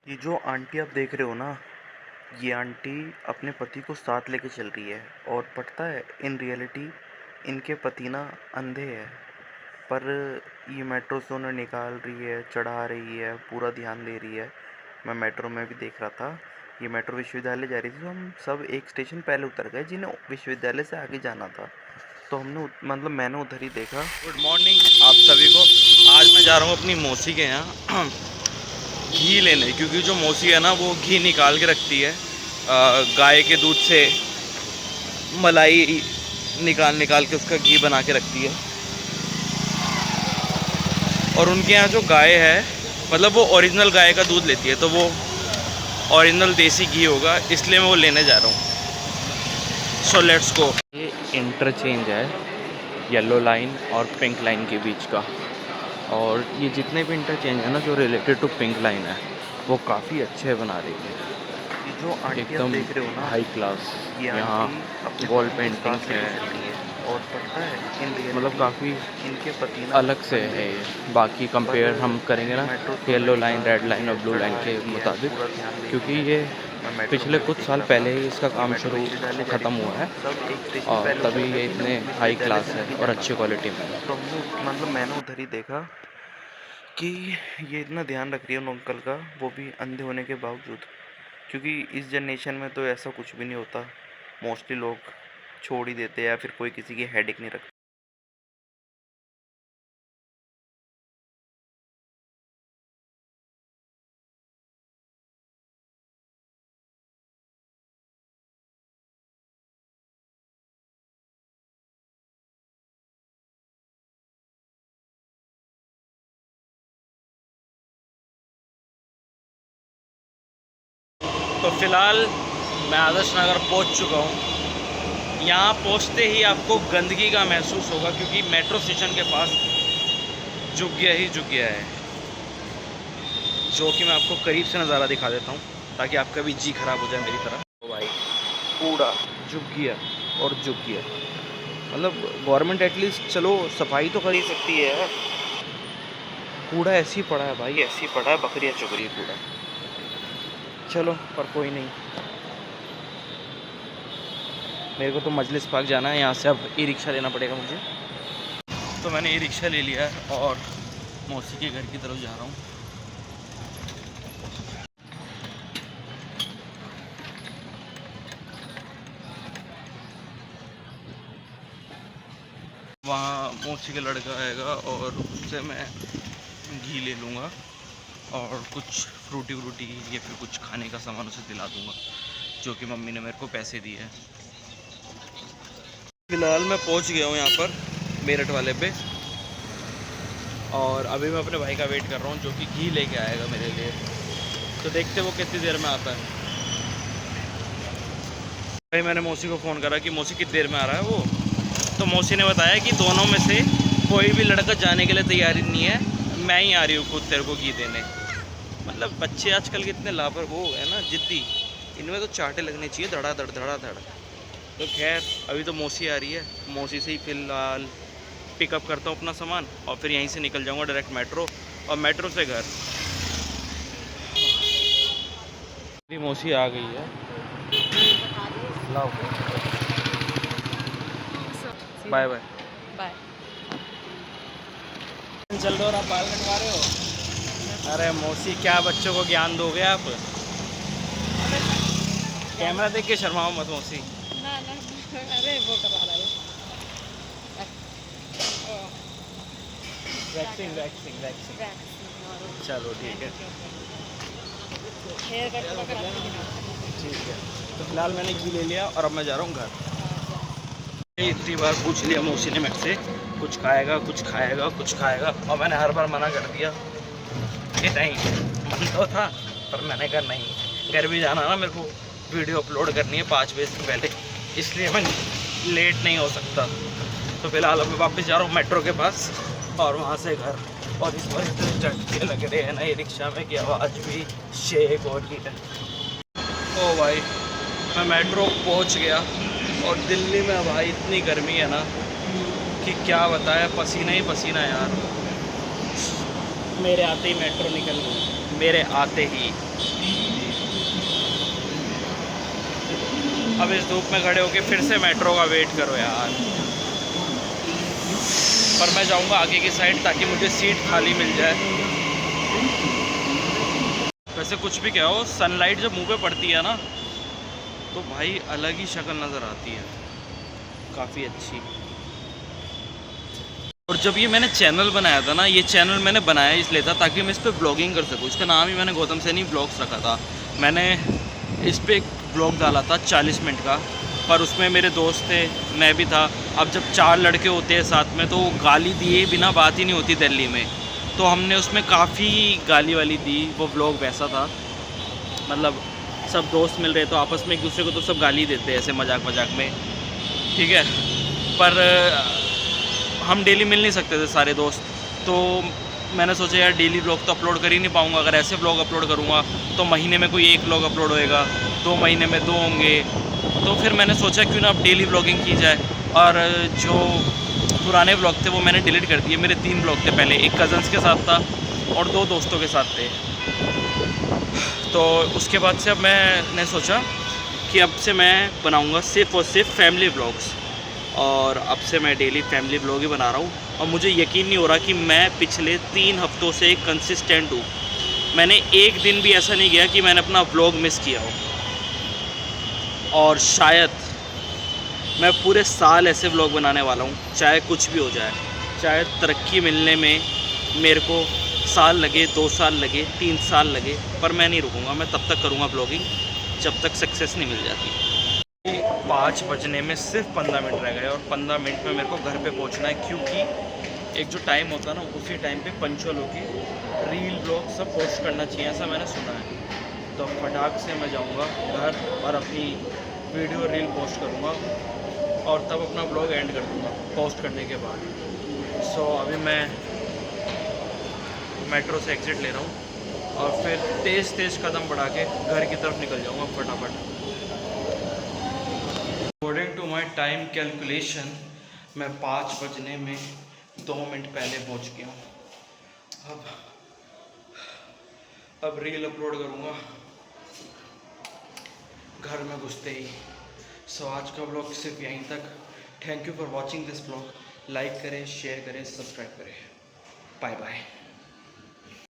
ये जो आंटी आप देख रहे हो ना, ये आंटी अपने पति को साथ लेके चल रही है। और पता है, इन रियलिटी इनके पति ना अंधे हैं। पर ये मेट्रो से उन्हें निकाल रही है, चढ़ा रही है, पूरा ध्यान दे रही है। मैं मेट्रो में भी देख रहा था, ये मेट्रो विश्वविद्यालय जा रही थी, तो हम सब एक स्टेशन पहले उतर गए जिन्हें विश्वविद्यालय से आगे जाना था। तो मतलब मैंने उधर ही देखा। गुड मॉर्निंग आप सभी को। आज मैं जा रहा हूँ अपनी मौसी के यहाँ घी लेने, क्योंकि जो मौसी है ना वो घी निकाल के रखती है गाय के दूध से। मलाई निकाल निकाल के उसका घी बना के रखती है। और उनके यहाँ जो गाय है, मतलब वो ओरिजिनल गाय का दूध लेती है, तो वो ओरिजिनल देसी घी होगा, इसलिए मैं वो लेने जा रहा हूँ। So let's go. ये इंटरचेंज है येलो लाइन और पिंक लाइन के बीच का। और ये जितने भी इंटरचेंज है ना जो रिलेटेड टू पिंक लाइन है, वो काफ़ी अच्छे बना रही है। ये जो आंटी आप एकदम देख रहे हो ना, हाई क्लास। ये यहाँ आंटी अपने वॉल पति को पेंटिंग्स साथ लेके है, चल रही है। और पता है, इन मतलब रियलिटी काफ़ी इनके पति ना अलग से अंधे है हैं। ये। बाकी कंपेयर पर हम करेंगे ये ना मेट्रो से उन्हें येलो लाइन, निकाल रेड रही लाइन है, और ब्लू लाइन चढ़ा के रही है, मुताबिक, पूरा ध्यान दे क्योंकि रही है। ये मैं मेट्रो में पिछले भी कुछ देख साल रहा था, पहले ही इसका ये काम मेट्रो शुरू विश्वविद्यालय जा रही ख़त्म थी, तो हुआ हम है। सब एक स्टेशन और पहले तभी उतर गए ये जिन्हें इतने हाई विश्वविद्यालय क्लास से है आगे और जाना अच्छी था। क्वालिटी में है। तो मैंने उधर ही देखा कि ये इतना ध्यान रख रही है उन अंकल का, वो भी अंधे होने के बावजूद। क्योंकि इस जनरेशन में तो ऐसा कुछ भी नहीं होता। मोस्टली लोग छोड़ ही देते हैं, या फिर कोई किसी की हेडेक नहीं रखता। तो फ़िलहाल मैं आदर्श नगर पहुंच चुका हूं। यहाँ पहुंचते ही आपको गंदगी का महसूस होगा, क्योंकि मेट्रो स्टेशन के पास झुग्गिया ही झुग्गिया है, जो कि मैं आपको करीब से नज़ारा दिखा देता हूँ ताकि आपका भी जी खराब हो जाए मेरी तरह। ओ भाई, कूड़ा, झुग्गिया और झुग्गिया। मतलब गवर्नमेंट एटलीस्ट चलो सफाई तो कर ही सकती है। कूड़ा ऐसे ही पड़ा है भाई, ऐसे ही पड़ा है, बकरियाँ चुग रही है कूड़ा। चलो, पर कोई नहीं। मेरे को तो मजलिस पार्क जाना है, यहाँ से अब ई रिक्शा लेना पड़ेगा मुझे। तो मैंने ई रिक्शा ले लिया है और मौसी के घर की तरफ जा रहा हूँ। वहाँ मौसी का लड़का आएगा और उससे मैं घी ले लूँगा और कुछ फ्रूटी व्रूटी या फिर कुछ खाने का सामान उसे दिला दूँगा, जो कि मम्मी ने मेरे को पैसे दिए हैं। फ़िलहाल मैं पहुँच गया हूँ यहाँ पर मेरठ वाले पे, और अभी मैं अपने भाई का वेट कर रहा हूँ, जो कि घी लेके आएगा मेरे लिए। तो देखते वो कितनी देर में आता है। भाई मैंने मौसी को फ़ोन करा कि मौसी कितनी देर में आ रहा है वो। तो मौसी ने बताया कि दोनों में से कोई भी लड़का जाने के लिए तैयारी नहीं है, मैं ही आ रही हूँ खुद तेरे को घी देने। मतलब बच्चे आजकल के इतने लापर वो है ना, जिद्दी, इनमें तो चाटे लगने चाहिए धड़ाधड़ धड़ाधड़। तो खैर अभी तो मौसी आ रही है, मौसी से ही फ़िलहाल पिकअप करता हूँ अपना सामान, और फिर यहीं से निकल जाऊँगा डायरेक्ट मेट्रो, और मेट्रो से घर। मेरी मौसी आ गई है। लाओ, बाय बाय। बाय। चल रहे हो और आप बाल कटवा रहे हो? अरे मौसी, क्या बच्चों को ज्ञान दोगे आप? कैमरा देख के शर्माओ मत मौसी। ना ना, अरे वो करवा रहा है। Waxing waxing waxing. चलो ठीक है, हेयर कट वगैरह। ठीक है। तो फिलहाल मैंने घी ले लिया और अब मैं जा रहा हूँ घर। इतनी बार पूछ लिया मौसी ने मेरे से, कुछ खाएगा कुछ खाएगा कुछ खाएगा, और मैंने हर बार मना कर दिया कि नहीं। मन तो था पर मैंने कहा नहीं, घर भी जाना ना मेरे को, वीडियो अपलोड करनी है 5 बजे से पहले, इसलिए मैं लेट नहीं हो सकता। तो फिलहाल अब मैं वापस जा रहा हूँ मेट्रो के पास और वहाँ से घर। और इस बार इतने झटके लग रहे हैं ना ये रिक्शा में कि आवाज़ भी शेक हो रही है। ओ भाई, मैं मेट्रो पहुँच गया, और दिल्ली में भाई इतनी गर्मी है ना कि क्या बताया, पसीना ही पसीना यार। मेरे आते ही मेट्रो निकल गई, मेरे आते ही। अब इस धूप में खड़े होके फिर से मेट्रो का वेट करो यार। पर मैं जाऊंगा आगे की साइड ताकि मुझे सीट खाली मिल जाए। वैसे कुछ भी क्या हो, सनलाइट जब मुंह पे पड़ती है ना तो भाई अलग ही शक्ल नज़र आती है, काफ़ी अच्छी। और जब ये मैंने चैनल बनाया था ना, ये चैनल मैंने बनाया इसलिए था ताकि मैं इस पर ब्लॉगिंग कर सकूँ। इसका नाम ही मैंने गौतम सैनी ब्लॉग्स रखा था। मैंने इस पर एक ब्लॉग डाला था 40 मिनट का, पर उसमें मेरे दोस्त थे, मैं भी था। अब जब 4 लड़के होते हैं साथ में तो गाली दिए बिना बात ही नहीं होती दिल्ली में, तो हमने उसमें काफ़ी गाली वाली दी। वो ब्लॉग वैसा था, मतलब सब दोस्त मिल रहे तो आपस में एक दूसरे को तो सब गाली देते हैं ऐसे मजाक मजाक में, ठीक है। पर हम डेली मिल नहीं सकते थे सारे दोस्त, तो मैंने सोचा यार डेली ब्लॉग तो अपलोड कर ही नहीं पाऊँगा। अगर ऐसे ब्लॉग अपलोड करूँगा तो महीने में कोई 1 ब्लॉग अपलोड होएगा, 2 महीने में 2 होंगे। तो फिर मैंने सोचा क्यों ना अब डेली ब्लॉगिंग की जाए। और जो पुराने ब्लॉग थे वो मैंने डिलीट कर दिए। मेरे 3 ब्लॉग थे पहले, एक कज़न्स के साथ था और 2 दोस्तों के साथ थे। तो उसके बाद से अब मैंने सोचा कि अब से मैं बनाऊँगा सिर्फ़ और सिर्फ फैमिली ब्लॉग्स, और अब से मैं डेली फैमिली ब्लॉग ही बना रहा हूँ। और मुझे यकीन नहीं हो रहा कि मैं पिछले 3 हफ्तों से कंसिस्टेंट हूँ। मैंने एक दिन भी ऐसा नहीं गया कि मैंने अपना ब्लॉग मिस किया हो। और शायद मैं पूरे साल ऐसे ब्लॉग बनाने वाला हूँ, चाहे कुछ भी हो जाए। चाहे तरक्की मिलने में मेरे को साल लगे, 2 साल लगे, 3 साल लगे, पर मैं नहीं रुकूँगा। मैं तब तक करूँगा ब्लॉगिंग जब तक सक्सेस नहीं मिल जाती। 5 बजने में सिर्फ 15 मिनट रह गए और 15 मिनट में मेरे को घर पे पहुंचना है, क्योंकि एक जो टाइम होता है ना उसी टाइम पे पंचुअल होके रील ब्लॉग सब पोस्ट करना चाहिए, ऐसा मैंने सुना है। तो फटाक से मैं जाऊंगा घर और अपनी वीडियो रील पोस्ट करूंगा और तब अपना ब्लॉग एंड कर दूंगा पोस्ट करने के बाद। सो अभी मैं मेट्रो से एग्ज़िट ले रहा हूँ और फिर तेज़ तेज़ कदम बढ़ा के घर की तरफ निकल जाऊँगा फटाफट। According to my time calculation मैं 5 बजने में 2 मिनट पहले पहुंच गया हूँ। अब रील अपलोड करूँगा घर में घुसते ही। सो आज का ब्लॉग सिर्फ यहीं तक। Thank you for watching this blog. Like करें, शेयर करें, सब्सक्राइब करें। Bye bye.